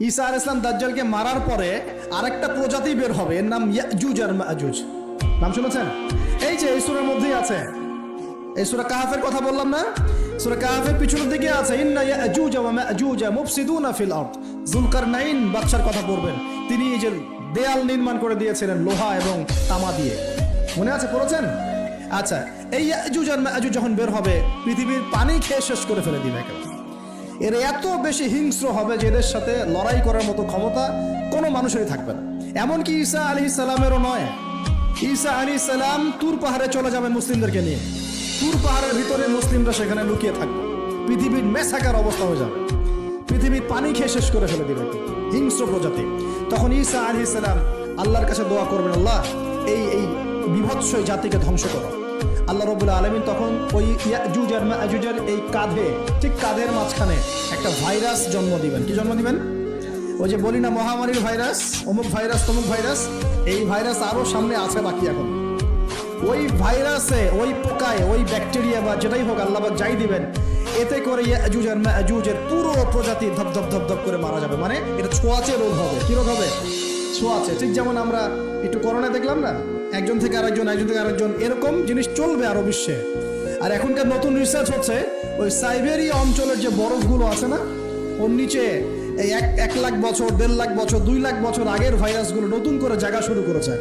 ঈসা আলাইহিস সালাম দাজ্জালকে মারার পরে আরেকটা প্রজাতি বের হবে, এর নাম ইয়াজুজ আর মাজুজ। নাম শুনেছেন? এই যে এই সূরার মধ্যেই আছে, এই সূরা কাহফের কথা বললাম না, সূরা কাহফের পিছনের দিকে আছে ইন্না ইয়াজুজ ওয়া মাজুজ মুফসিদুনা ফিল আরদ। যুলকারনাইন বাদশার কথা পড়বেন, তিনি এই যে দেয়াল নির্মাণ করে দিয়েছিলেন লোহা এবং তামা দিয়ে, মনে আছে, পড়েছেন? আচ্ছা, এই ইয়াজুজ আর মাজুজ যখন বের হবে পৃথিবীর পানি খেয়ে শেষ করে ফেলে দিবে একেবারে। এর এত বেশি হিংস্র হবে যে এদের সাথে লড়াই করার মতো ক্ষমতা কোনো মানুষেরই থাকবে না। এমনকি ঈসা আলাইহিস সালামেরও নয়। ঈসা আলাইহিস সালাম তুর পাহাড়ে চলে যাবেন মুসলিমদেরকে নিয়ে, তুর পাহাড়ের ভিতরে মুসলিমরা সেখানে লুকিয়ে থাকবে, পৃথিবীর মেসাকার অবস্থা হয়ে যাবে, পৃথিবীর পানি খেয়ে শেষ করে ফেলে দিবে হিংস্র প্রজাতি। তখন ঈসা আলাইহিস সালাম আল্লাহর কাছে দোয়া করবেন, আল্লাহ এই এই বিভৎস জাতিকে ধ্বংস করো। আল্লাহ রাব্বুল আলামিন তখন ওই ইয়াজুজ আর মাজুজের এই কাঁধে, ঠিক কাঁধের মাঝখানে একটা ভাইরাস জন্ম দিবেন। কি জন্ম দিবেন? ওই যে বলি না মহামারীর ভাইরাস, অমুক ভাইরাস তমুক ভাইরাস, এই ভাইরাস আরো সামনে আছে বাকি এখন। ওই ভাইরাসে, ওই পোকায়, ওই ব্যাকটেরিয়া বা যেটাই হোক আল্লাহ পাক যাই দিবেন, এতে করে ইয়াজুজ আর মাজুজের পুরো প্রজাতি ধপ ধপ ধপ ধপ করে মারা যাবে। মানে এটা ছোঁয়াচে রোগ হবে। কি রোগ হবে? ছোঁয়াচে। ঠিক যেমন আমরা একটু করোনা দেখলাম না, একজন থেকে আরেকজন, একজন থেকে আরেকজন, এরকম জিনিস চলবে আরো বিশ্বে। আর এখনকার নতুন রিসার্চ হচ্ছে ওই সাইবেরিয়া অঞ্চলের যে বরফগুলো আছে না, ওর নিচে এই 1 লাখ বছর, 1.5 লাখ বছর, 2 লাখ বছর আগের ভাইরাসগুলো নতুন করে জায়গা শুরু করেছে।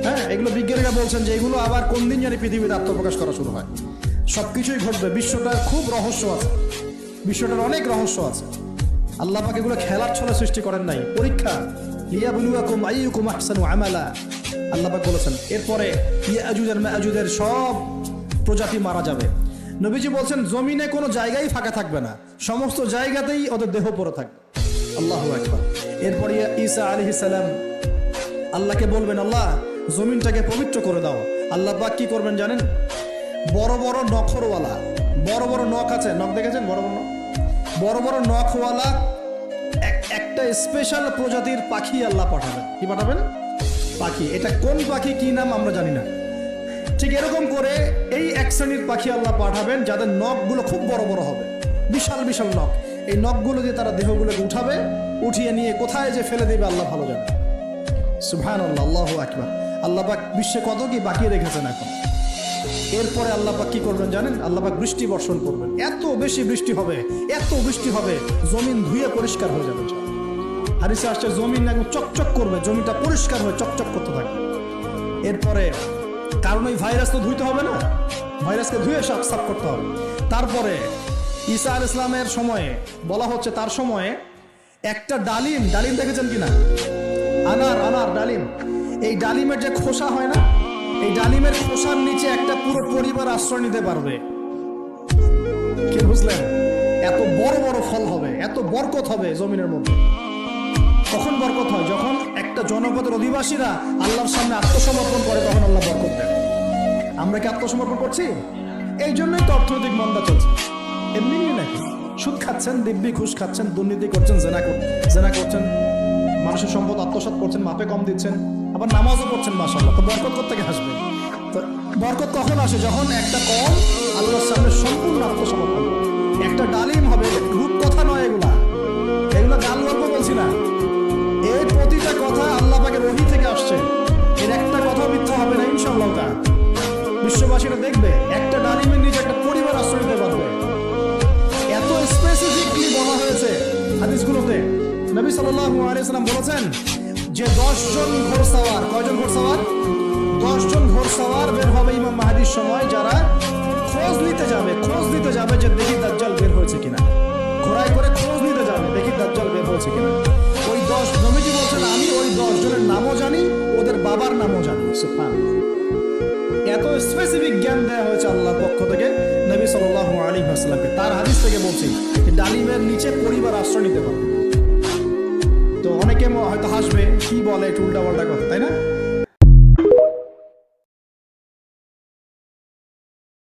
হ্যাঁ, এগুলো বিজ্ঞানীরা বলছেন যে এগুলো আবার কোন দিন জানি পৃথিবীতে আত্মপ্রকাশ করা শুরু হয়। সবকিছুই ঘটবে। বিশ্বটার খুব রহস্য আছে, বিশ্বটার অনেক রহস্য আছে। আল্লাহ পাক এগুলো খেলার ছলে সৃষ্টি করেন নাই, পরীক্ষা। লিয়াবলুয়াকুম আইয়ুকুম আহসানু আমালা, আল্লাহ পাক বলেছেন। এরপরে ইয়াজুজ আর মাজুজের সব প্রজাতি মারা যাবে। নবীজি বলছেন জমিনে কোনো জায়গায় ফাঁকা থাকবে না, সমস্ত জায়গাতেই ওদের দেহ পড়ে থাকবে। আল্লাহু আকবার। এরপরে ঈসা আলাইহিস সালাম আল্লাহকে বলবেন, আল্লাহ জমিনটাকে পবিত্র করে দাও। আল্লাহ পাক কি করবেন জানেন? বড় বড় নখরওয়ালা, বড় বড় নখ আছে, নখ দেখেছেন? বড় বড় নখ, বড় বড় নখওয়ালা একটা স্পেশাল প্রজাতির পাখি আল্লাহ পাঠাবেন। কি পাঠাবেন? পাখি। এটা কোন পাখি, কি নাম আমরা জানি না। ঠিক এরকম করে এই এক শ্রেণীর পাখি আল্লাহ পাঠাবেন যাদের নখগুলো খুব বড় বড় হবে, বিশাল বিশাল নখ। এই নখগুলো দিয়ে তারা দেহগুলোকে উঠাবে, উঠিয়ে নিয়ে কোথায় যে ফেলে দেবে আল্লাহ ভালো জানে। সুবহানাল্লাহ, আল্লাহু আকবার। আল্লাহ পাক বিশ্বে কত কি বাকি রেখেছেন এখন। এরপরে আল্লাহ পাক কি করবেন জানেন? আল্লাহ পাক বৃষ্টি বর্ষণ করবেন। এত বেশি বৃষ্টি হবে, এত বৃষ্টি হবে, জমিন ধুয়ে পরিষ্কার হয়ে যাবে। হাদিসে আসছে জমিন একদম চকচক করবে, জমিটা পরিষ্কার হয়ে চকচক করতে থাকবে। এরপরে কারণ ওই ভাইরাস তো ধুইতে হবে না, ভাইরাসকে ধুয়ে সাফ করতে হবে। তারপরে ঈসা আলাইহিস সালামের সময়ে বলা হচ্ছে, তার সময়ে একটা ডালিম, ডালিম দেখেছেন কিনা? আনার ডালিম, এই ডালিমের যে খোসা হয় না, এই ডালিমের খোসার নিচে একটা পুরো পরিবার আশ্রয় নিতে পারবে। কি বুঝলেন? এত বড় বড় ফল হবে, এত বরকত হবে জমিনের মধ্যে। কখন বরকত হয়? যখন একটা জনপদের অধিবাসীরা আল্লাহর সামনে আত্মসমর্পণ করে, তখন আল্লাহ বরকত দেন। আমরা কি আত্মসমর্পণ করছি? এই জন্যই তো অর্থনৈতিক মন্দা চলছে। এমনি নাকি সুদ খাচ্ছেন, দিব্যি ঘুষ খাচ্ছেন, দুর্নীতি করছেন, জেনা করছেন, মানুষের সম্পদ আত্মসাৎ করছেন, মাপে কম দিচ্ছেন, আবার নামাজও পড়ছেন, মাশাআল্লাহ। তো বরকত কোত্থেকে আসবে? তো বরকত কখন আসে? যখন একটা কম আল্লাহর সামনে সম্পূর্ণ আত্মসমর্পণ। একটা ডালিম হবে, রূপ কথা নয়, এগুলা গান গল্প বলছি না। এই প্রতিটা কথা আল্লাহ পাকের ওহী থেকে আসছে, এর একটা কথা মিথ্যা হবে না ইনশাআল্লাহ। তা বিশ্ববাসীরা দেখবে একটা ডালিমের নিচে একটা পরিবার আশ্রয় নিতে পারবে। এত স্পেসিফিকলি বলা হয়েছে হাদিসগুলোতে। নবী সাল্লাল্লাহু আলাইহি ওয়াসাল্লাম বলেছেন যে 10 জন ঘোড়সওয়ার, কয়জন ঘোড়সওয়ার? 10 জন ঘোড়সওয়ার বের হবে ইমাম মাহদীর সময়, যারা খোঁজ নিতে যাবে যে দেখি দাজ্জাল বের হয়েছে কিনা। ঘোড়ায় করে খোঁজ নিতে যাবে, দেখি দাজ্জাল বের হয়েছে কিনা। ওই 10, নবীজি বলছেন আমি ওই 10 জনের নামও জানি, ওদের বাবার নামও জানি। সুবহানাল্লাহ, এত স্পেসিফিক জ্ঞান দেওয়া হয়েছে আল্লাহর পক্ষ থেকে নবী সাল্লাল্লাহু আলাইহি ওয়াসাল্লামকে। তার হাদিস থেকে বলছি ডালিমের নিচে পরিবার আশ্রয় নিতে পারবে। তো অনেকে হয়তো হাসবে, কি বলে একটু উল্টা পাল্টা কথা, তাই না?